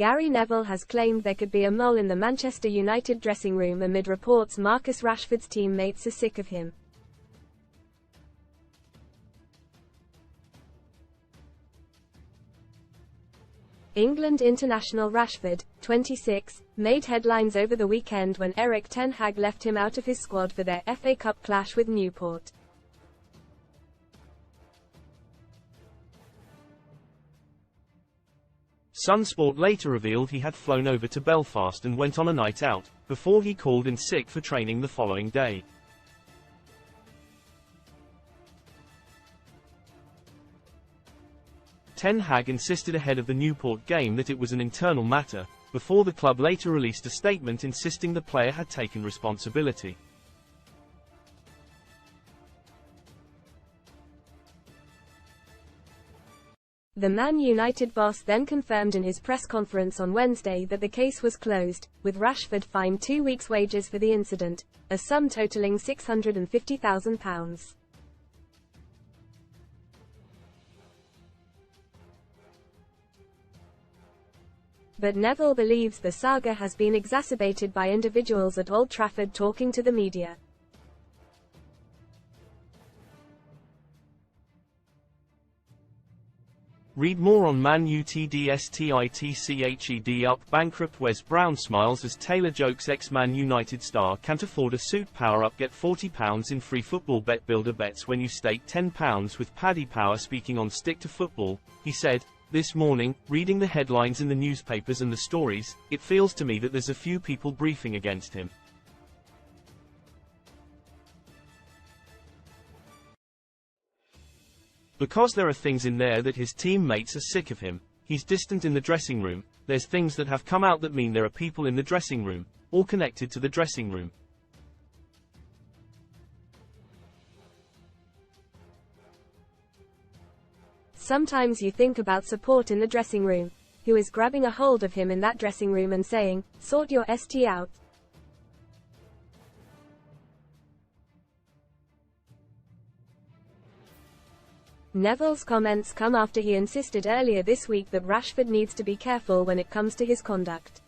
Gary Neville has claimed there could be a mole in the Manchester United dressing room amid reports Marcus Rashford's teammates are sick of him. England international Rashford, 26, made headlines over the weekend when Erik ten Hag left him out of his squad for their FA Cup clash with Newport. Sunsport later revealed he had flown over to Belfast and went on a night out, before he called in sick for training the following day. Ten Hag insisted ahead of the Newport game that it was an internal matter, before the club later released a statement insisting the player had taken responsibility. The Man United boss then confirmed in his press conference on Wednesday that the case was closed, with Rashford fined 2 weeks' wages for the incident, a sum totalling £650,000. But Neville believes the saga has been exacerbated by individuals at Old Trafford talking to the media. Read more on Man Utd STITCHED up bankrupt Wes Brown smiles as Taylor jokes ex-Man United star can't afford a suit power-up. Get £40 in free football bet builder bets when you stake £10 with Paddy Power. Speaking on Stick to Football, he said, "This morning, reading the headlines in the newspapers and the stories, it feels to me that there's a few people briefing against him. Because there are things in there that his teammates are sick of him. He's distant in the dressing room. There's things that have come out that mean there are people in the dressing room, all connected to the dressing room. Sometimes you think about support in the dressing room. Who is grabbing a hold of him in that dressing room and saying, 'Sort your ST out'?" Neville's comments come after he insisted earlier this week that Rashford needs to be careful when it comes to his conduct.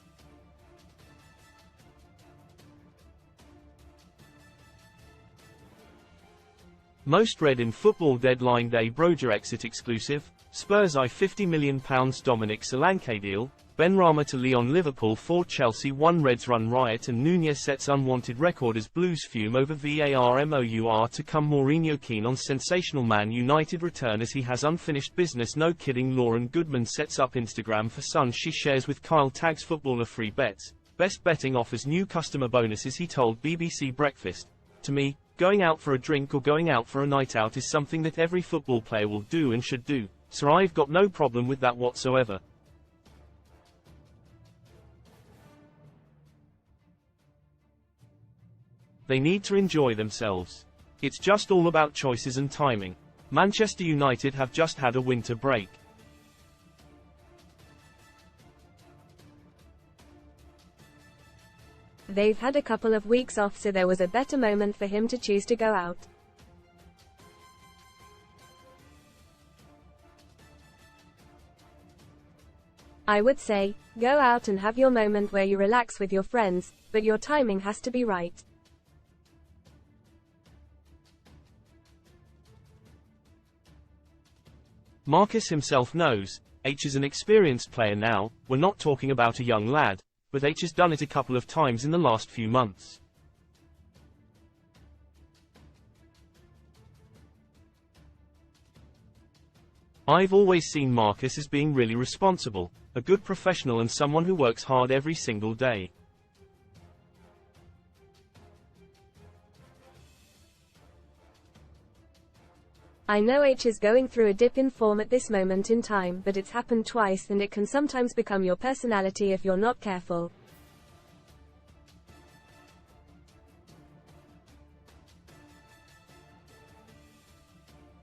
Most read in Football Deadline Day brochure exit exclusive, Spurs £50 million Dominic Solanke deal, Benrahma to Lyon Liverpool 4 Chelsea 1 Reds run riot and Nunez sets unwanted record as Blues fume over VAR MOUR to come. Mourinho keen on sensational Man United return as he has unfinished business. No kidding. Lauren Goodman sets up Instagram for son she shares with Kyle. Tags footballer free bets. Best betting offers new customer bonuses. He told BBC Breakfast, "To me, going out for a drink or going out for a night out is something that every football player will do and should do, so I've got no problem with that whatsoever. They need to enjoy themselves. It's just all about choices and timing. Manchester United have just had a winter break. They've had a couple of weeks off, so there was a better moment for him to choose to go out. I would say, go out and have your moment where you relax with your friends, but your timing has to be right." Marcus himself knows, H is an experienced player now. We're not talking about a young lad, but H has done it a couple of times in the last few months. I've always seen Marcus as being really responsible, a good professional and someone who works hard every single day. I know H is going through a dip in form at this moment in time, but it's happened twice and it can sometimes become your personality if you're not careful.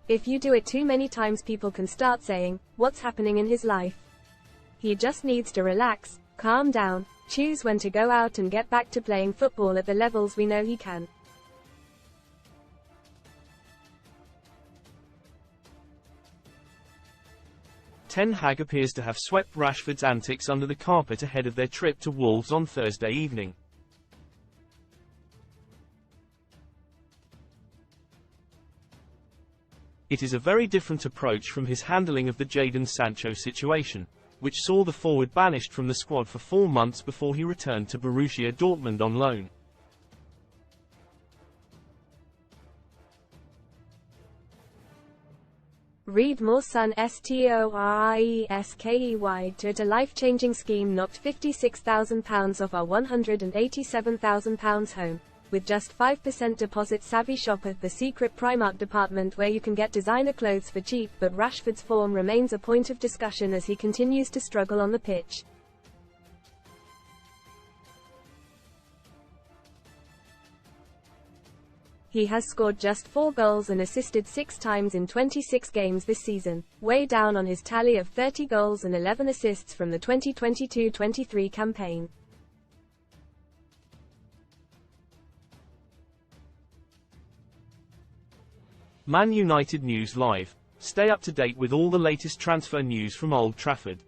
If you do it too many times, people can start saying, what's happening in his life? He just needs to relax, calm down, choose when to go out and get back to playing football at the levels we know he can. Ten Hag appears to have swept Rashford's antics under the carpet ahead of their trip to Wolves on Thursday evening. It is a very different approach from his handling of the Jadon Sancho situation, which saw the forward banished from the squad for 4 months before he returned to Borussia Dortmund on loan. Read more. Son Storieskey to a life-changing scheme knocked £56,000 off our £187,000 home. With just 5% deposit. Savvy shop at the secret Primark department where you can get designer clothes for cheap, but Rashford's form remains a point of discussion as he continues to struggle on the pitch. He has scored just 4 goals and assisted 6 times in 26 games this season, way down on his tally of 30 goals and 11 assists from the 2022-23 campaign. Man United News Live. Stay up to date with all the latest transfer news from Old Trafford.